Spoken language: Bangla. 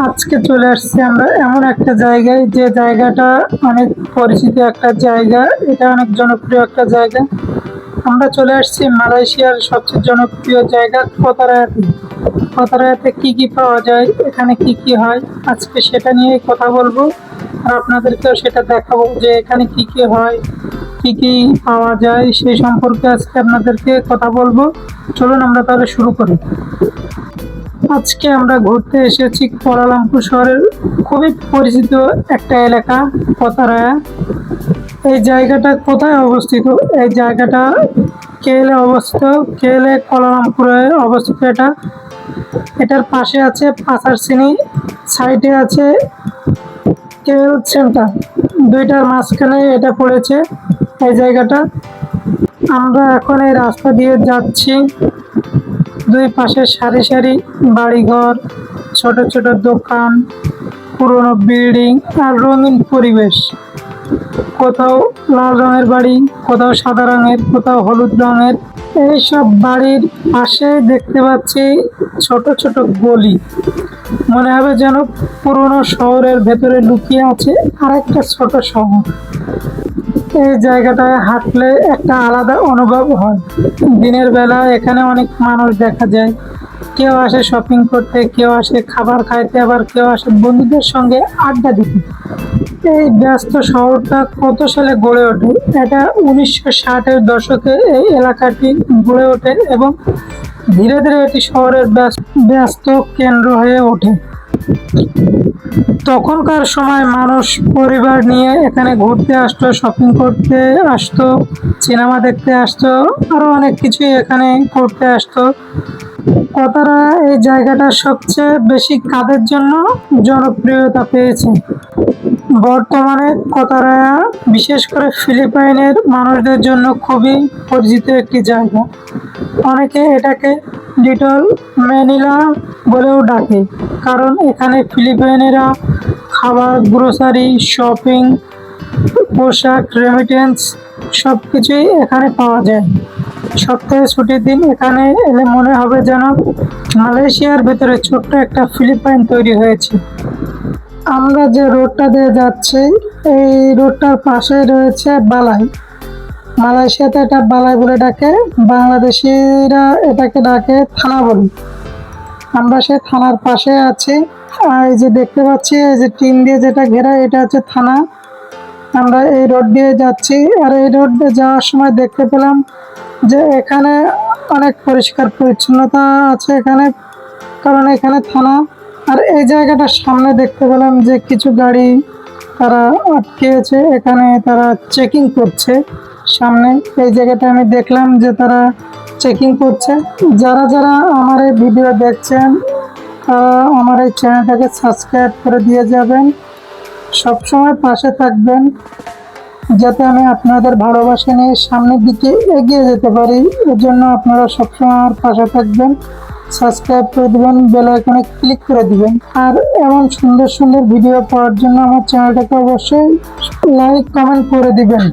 আজকে চলে আসছি আমরা এমন একটা জায়গায়, যে জায়গাটা অনেক পরিচিত একটা জায়গা। এটা অনেক জনপ্রিয় একটা জায়গা। আমরা চলে আসছি মালয়েশিয়ার সবচেয়ে জনপ্রিয় জায়গা কোতারায়াতে। কোতারায়াতে কি কি পাওয়া যায়, এখানে কি কি হয়, আজকে সেটা নিয়ে কথা বলবো। আর আপনাদেরকেও সেটা দেখাবো যে এখানে কি কি হয়, কি কি পাওয়া যায়, সেই সম্পর্কে আজকে আপনাদেরকে কথা বলবো। চলুন আমরা তাহলে শুরু করি। আজকে আমরা ঘুরতে এসেছি কুয়ালালামপুর শহরের খুবই পরিচিত একটা এলাকা কোতারায়া। এই জায়গাটা কোথায় অবস্থিত? এই জায়গাটা কেএলএ অবস্থিত। কেএলএ কুয়ালালামপুরে অবস্থিত এটা। এটার পাশে আছে পাসারসিনি, সাইডে আছে কেএল সেন্টার। দুইটার মাঝখানে এটা পড়েছে এই জায়গাটা। আমরা এখন এই রাস্তা দিয়ে যাচ্ছি। দুই পাশে সারি সারি বাড়িঘর, ছোট ছোট দোকান, পুরনো বিল্ডিং আর রঙিন পরিবেশ। কোথাও লাল রঙের বাড়ি, কোথাও সাদা রঙের, কোথাও হলুদ রঙের। এইসব বাড়ির পাশে দেখতে পাচ্ছি ছোট ছোট গলি। মনে হবে যেন পুরনো শহরের ভেতরে লুকিয়ে আছে আরেকটা ছোট শহর। এই জায়গাটায় হাঁটলে একটা আলাদা অনুভব হয়। দিনের বেলা এখানে অনেক মানুষ দেখা যায়। কেউ আসে শপিং করতে, কেউ আসে খাবার খাইতে, আবার কেউ আসে বন্ধুদের সঙ্গে আড্ডা দিতে। এই ব্যস্ত শহরটা কত সালে গড়ে ওঠে? এটা 1960-এর দশকে এই এলাকাটি গড়ে ওঠে এবং ধীরে ধীরে এটি শহরের ব্যস্ত কেন্দ্র হয়ে ওঠে। তখনকার সময় মানুষ পরিবার নিয়ে এখানে ঘুরতে আসতো, শপিং করতে আসতো, সিনেমা দেখতে আসতো, আরো অনেক কিছুই এখানে করতে আসতো। কোতারা এই জায়গাটা সবচেয়ে বেশি কাদের জন্য জনপ্রিয়তা পেয়েছে? বর্তমানে কোতারায়া বিশেষ করে ফিলিপাইনের মানুষদের জন্য খুবই পরিচিত একটি জায়গা। অনেকে এটাকে লিটল ম্যানিলা বলেও ডাকে, কারণ এখানে ফিলিপাইনেরা খাবার, গ্রোসারি, শপিং, পোশাক, রেমিটেন্স সব কিছুই এখানে পাওয়া যায়। সপ্তাহে ছুটির দিন এখানে এলে মনে হবে যেন মালয়েশিয়ার ভেতরে ছোট্ট একটা ফিলিপাইন তৈরি হয়েছে। আমরা যে রোডটা দিয়ে যাচ্ছি, এই রোডটার পাশে রয়েছে বালাই। মালয়েশিয়াতে এটা বালাই বলে ডাকে, বাংলাদেশিরা এটাকে ডাকে থানা বলি। আমরা সেই থানার পাশে আছি। আর এই যে দেখতে পাচ্ছি, এই যে টিন দিয়ে যেটা ঘেরা, এটা হচ্ছে থানা। আমরা এই রোড দিয়ে যাচ্ছি, আর এই রোড দিয়ে যাওয়ার সময় দেখতে পেলাম যে এখানে অনেক পরিষ্কার পরিচ্ছন্নতা আছে এখানে, কারণ এখানে থানা। আর এই জায়গাটার সামনে দেখতে পেলাম যে কিছু গাড়ি তারা আটকেছে, এখানে তারা চেকিং করছে সামনে। এই জায়গাটা আমি দেখলাম যে তারা চেকিং করছে। যারা যারা আমার এই ভিডিও দেখছেন, আমার এই চ্যানেলটাকে সাবস্ক্রাইব করে দিয়ে যাবেন, সবসময় পাশে থাকবেন, যাতে আমি আপনাদের ভালোবাসা নিয়ে সামনের দিকে এগিয়ে যেতে পারি। এর জন্য আপনারা সবসময় আমার পাশে থাকবেন, সাবস্ক্রাইব করে দিবেন, বেল আইকনে ক্লিক করে দিবেন। আর এমন সুন্দর সুন্দর ভিডিও পাওয়ার জন্য আমার চ্যানেলটাকে অবশ্যই লাইক কমেন্ট করে দিবেন।